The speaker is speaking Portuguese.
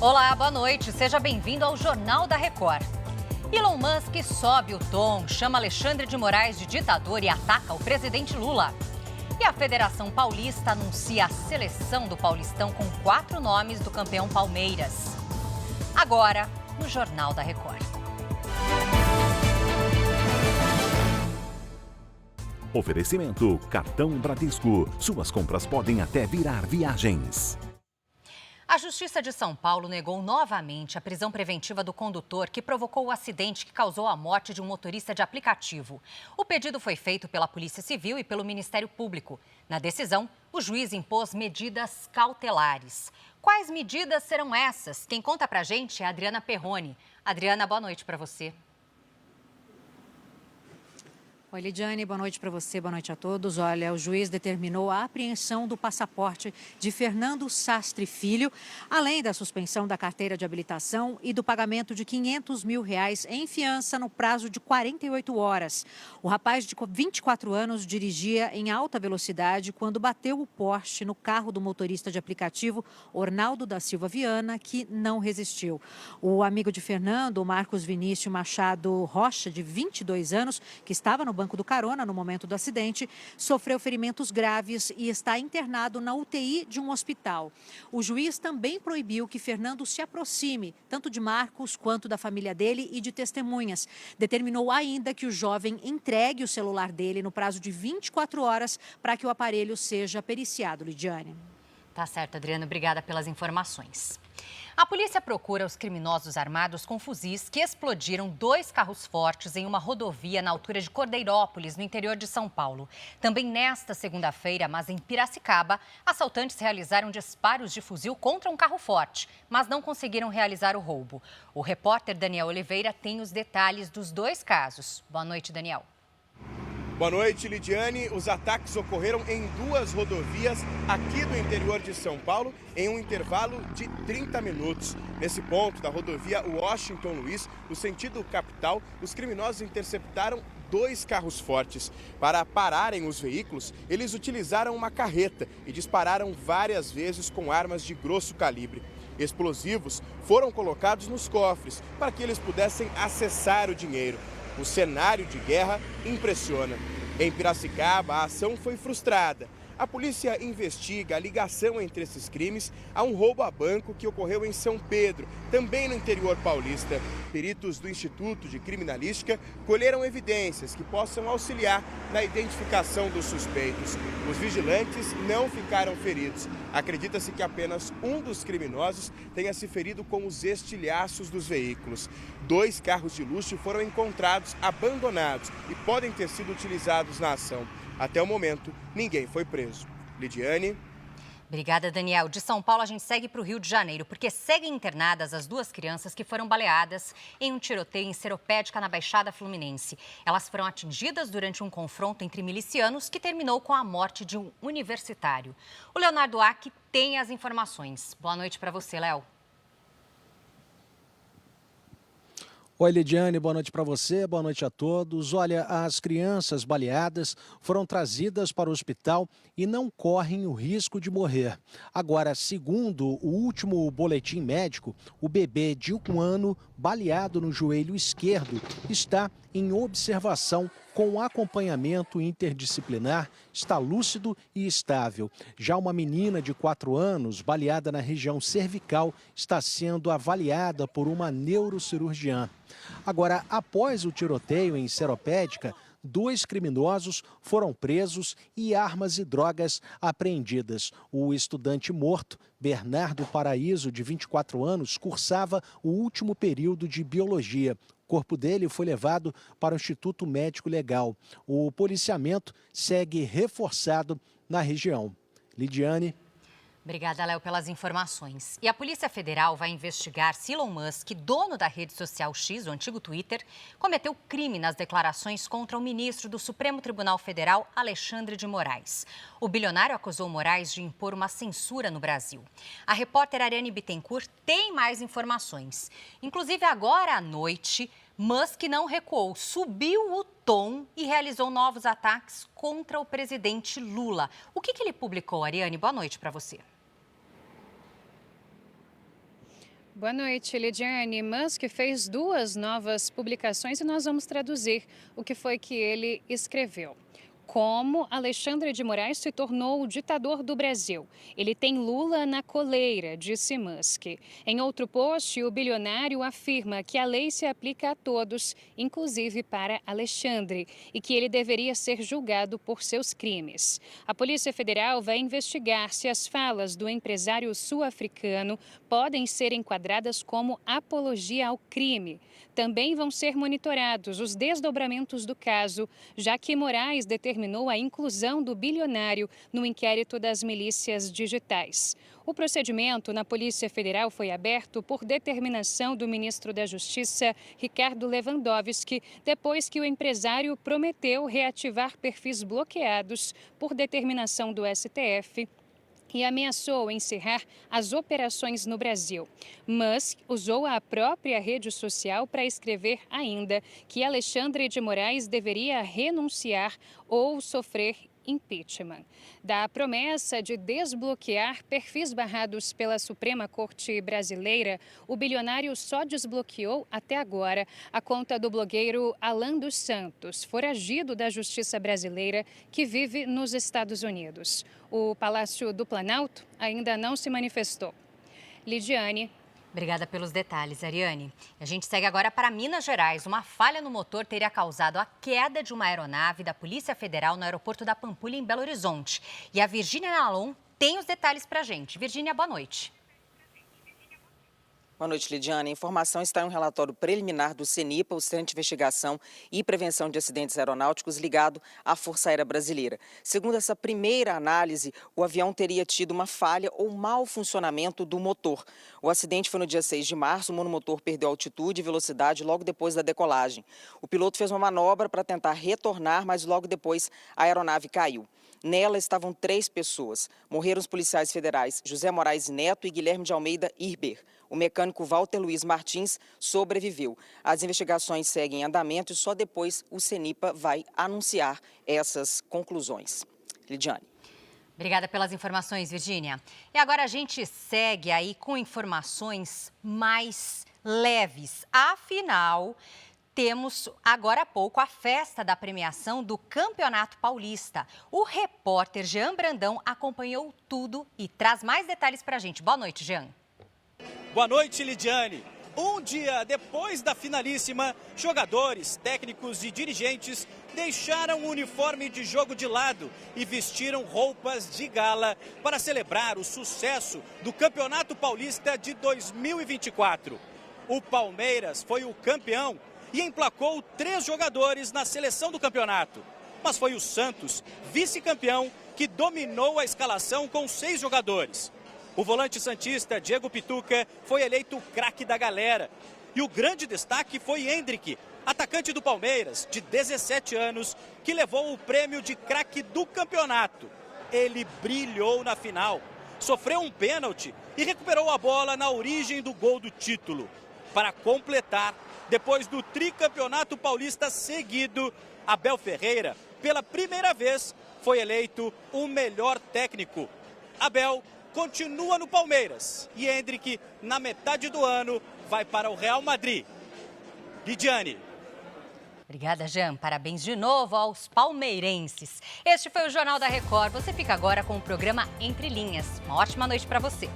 Olá, boa noite. Seja bem-vindo ao Jornal da Record. Elon Musk sobe o tom, chama Alexandre de Moraes de ditador e ataca o presidente Lula. E a Federação Paulista anuncia a seleção do Paulistão com 4 nomes do campeão Palmeiras. Agora, no Jornal da Record. Oferecimento Cartão Bradesco. Suas compras podem até virar viagens. A Justiça de São Paulo negou novamente a prisão preventiva do condutor que provocou o acidente que causou a morte de um motorista de aplicativo. O pedido foi feito pela Polícia Civil e pelo Ministério Público. Na decisão, o juiz impôs medidas cautelares. Quais medidas serão essas? Quem conta pra gente é a Adriana Perrone. Adriana, boa noite para você. Oi, Lidiane, boa noite para você, boa noite a todos. Olha, o juiz determinou a apreensão do passaporte de Fernando Sastre Filho, além da suspensão da carteira de habilitação e do pagamento de R$500 mil em fiança no prazo de 48 horas. O rapaz de 24 anos dirigia em alta velocidade quando bateu o poste no carro do motorista de aplicativo Ornaldo da Silva Viana, que não resistiu. O amigo de Fernando, Marcos Vinícius Machado Rocha, de 22 anos, que estava no banco do carona no momento do acidente, sofreu ferimentos graves e está internado na UTI de um hospital. O juiz também proibiu que Fernando se aproxime, tanto de Marcos quanto da família dele e de testemunhas. Determinou ainda que o jovem entregue o celular dele no prazo de 24 horas para que o aparelho seja periciado, Lidiane. Tá certo, Adriana. Obrigada pelas informações. A polícia procura os criminosos armados com fuzis que explodiram 2 carros fortes em uma rodovia na altura de Cordeirópolis, no interior de São Paulo. Também nesta segunda-feira, mas em Piracicaba, assaltantes realizaram disparos de fuzil contra um carro forte, mas não conseguiram realizar o roubo. O repórter Daniel Oliveira tem os detalhes dos 2 casos. Boa noite, Daniel. Boa noite, Lidiane. Os ataques ocorreram em 2 rodovias aqui do interior de São Paulo, em um intervalo de 30 minutos. Nesse ponto da rodovia Washington Luiz, no sentido capital, os criminosos interceptaram 2 carros fortes. Para pararem os veículos, eles utilizaram uma carreta e dispararam várias vezes com armas de grosso calibre. Explosivos foram colocados nos cofres para que eles pudessem acessar o dinheiro. O cenário de guerra impressiona. Em Piracicaba, a ação foi frustrada. A polícia investiga a ligação entre esses crimes a um roubo a banco que ocorreu em São Pedro, também no interior paulista. Peritos do Instituto de Criminalística colheram evidências que possam auxiliar na identificação dos suspeitos. Os vigilantes não ficaram feridos. Acredita-se que apenas um dos criminosos tenha se ferido com os estilhaços dos veículos. 2 carros de luxo foram encontrados abandonados e podem ter sido utilizados na ação. Até o momento, ninguém foi preso. Lidiane. Obrigada, Daniel. De São Paulo, a gente segue para o Rio de Janeiro, porque seguem internadas as 2 crianças que foram baleadas em um tiroteio em Seropédica, na Baixada Fluminense. Elas foram atingidas durante um confronto entre milicianos que terminou com a morte de um universitário. O Leonardo Ack tem as informações. Boa noite para você, Léo. Oi, Lidiane, boa noite para você, boa noite a todos. Olha, as crianças baleadas foram trazidas para o hospital e não correm o risco de morrer. Agora, segundo o último boletim médico, o bebê de 1 ano, baleado no joelho esquerdo, está em observação com acompanhamento interdisciplinar, está lúcido e estável. Já uma menina de 4 anos, baleada na região cervical, está sendo avaliada por uma neurocirurgiã. Agora, após o tiroteio em Seropédica, 2 criminosos foram presos e armas e drogas apreendidas. O estudante morto, Bernardo Paraíso, de 24 anos, cursava o último período de biologia. O corpo dele foi levado para o Instituto Médico Legal. O policiamento segue reforçado na região. Lidiane. Obrigada, Léo, pelas informações. E a Polícia Federal vai investigar se Elon Musk, dono da rede social X, o antigo Twitter, cometeu crime nas declarações contra o ministro do Supremo Tribunal Federal, Alexandre de Moraes. O bilionário acusou Moraes de impor uma censura no Brasil. A repórter Ariane Bittencourt tem mais informações. Inclusive, agora à noite, Musk não recuou, subiu o tom e realizou novos ataques contra o presidente Lula. O que ele publicou, Ariane? Boa noite para você. Boa noite, Lidiane. Musk fez 2 novas publicações e nós vamos traduzir o que foi que ele escreveu. Como Alexandre de Moraes se tornou o ditador do Brasil. Ele tem Lula na coleira, disse Musk. Em outro post, o bilionário afirma que a lei se aplica a todos, inclusive para Alexandre, e que ele deveria ser julgado por seus crimes. A Polícia Federal vai investigar se as falas do empresário sul-africano podem ser enquadradas como apologia ao crime. Também vão ser monitorados os desdobramentos do caso, já que Moraes determinou a inclusão do bilionário no inquérito das milícias digitais. O procedimento na Polícia Federal foi aberto por determinação do ministro da Justiça, Ricardo Lewandowski, depois que o empresário prometeu reativar perfis bloqueados por determinação do STF e ameaçou encerrar as operações no Brasil. Musk usou a própria rede social para escrever ainda que Alexandre de Moraes deveria renunciar ou sofrer impeachment. Da promessa de desbloquear perfis barrados pela Suprema Corte Brasileira, o bilionário só desbloqueou até agora a conta do blogueiro Alan dos Santos, foragido da Justiça brasileira que vive nos Estados Unidos. O Palácio do Planalto ainda não se manifestou. Lidiane. Obrigada pelos detalhes, Ariane. A gente segue agora para Minas Gerais. Uma falha no motor teria causado a queda de uma aeronave da Polícia Federal no aeroporto da Pampulha, em Belo Horizonte. E a Virgínia Nalon tem os detalhes para a gente. Virgínia, boa noite. Boa noite, Lidiane. A informação está em um relatório preliminar do CENIPA, o Centro de Investigação e Prevenção de Acidentes Aeronáuticos, ligado à Força Aérea Brasileira. Segundo essa primeira análise, o avião teria tido uma falha ou mau funcionamento do motor. O acidente foi no dia 6 de março, o monomotor perdeu altitude e velocidade logo depois da decolagem. O piloto fez uma manobra para tentar retornar, mas logo depois a aeronave caiu. Nela estavam 3 pessoas. Morreram os policiais federais José Moraes Neto e Guilherme de Almeida Irber. O mecânico Walter Luiz Martins sobreviveu. As investigações seguem em andamento e só depois o CENIPA vai anunciar essas conclusões. Lidiane. Obrigada pelas informações, Virgínia. E agora a gente segue aí com informações mais leves. Afinal, temos agora há pouco a festa da premiação do Campeonato Paulista. O repórter Jean Brandão acompanhou tudo e traz mais detalhes para a gente. Boa noite, Jean. Boa noite, Lidiane. Um dia depois da finalíssima, jogadores, técnicos e dirigentes deixaram o uniforme de jogo de lado e vestiram roupas de gala para celebrar o sucesso do Campeonato Paulista de 2024. O Palmeiras foi o campeão e emplacou 3 jogadores na seleção do campeonato. Mas foi o Santos, vice-campeão, que dominou a escalação com 6 jogadores. O volante santista Diego Pituca foi eleito o craque da galera. E o grande destaque foi Hendrick, atacante do Palmeiras, de 17 anos, que levou o prêmio de craque do campeonato. Ele brilhou na final, sofreu um pênalti e recuperou a bola na origem do gol do título. Para completar, depois do tricampeonato paulista seguido, Abel Ferreira, pela primeira vez, foi eleito o melhor técnico. Abel continua no Palmeiras e Hendrick, na metade do ano, vai para o Real Madrid. Lidiane. Obrigada, Jean. Parabéns de novo aos palmeirenses. Este foi o Jornal da Record. Você fica agora com o programa Entre Linhas. Uma ótima noite para você.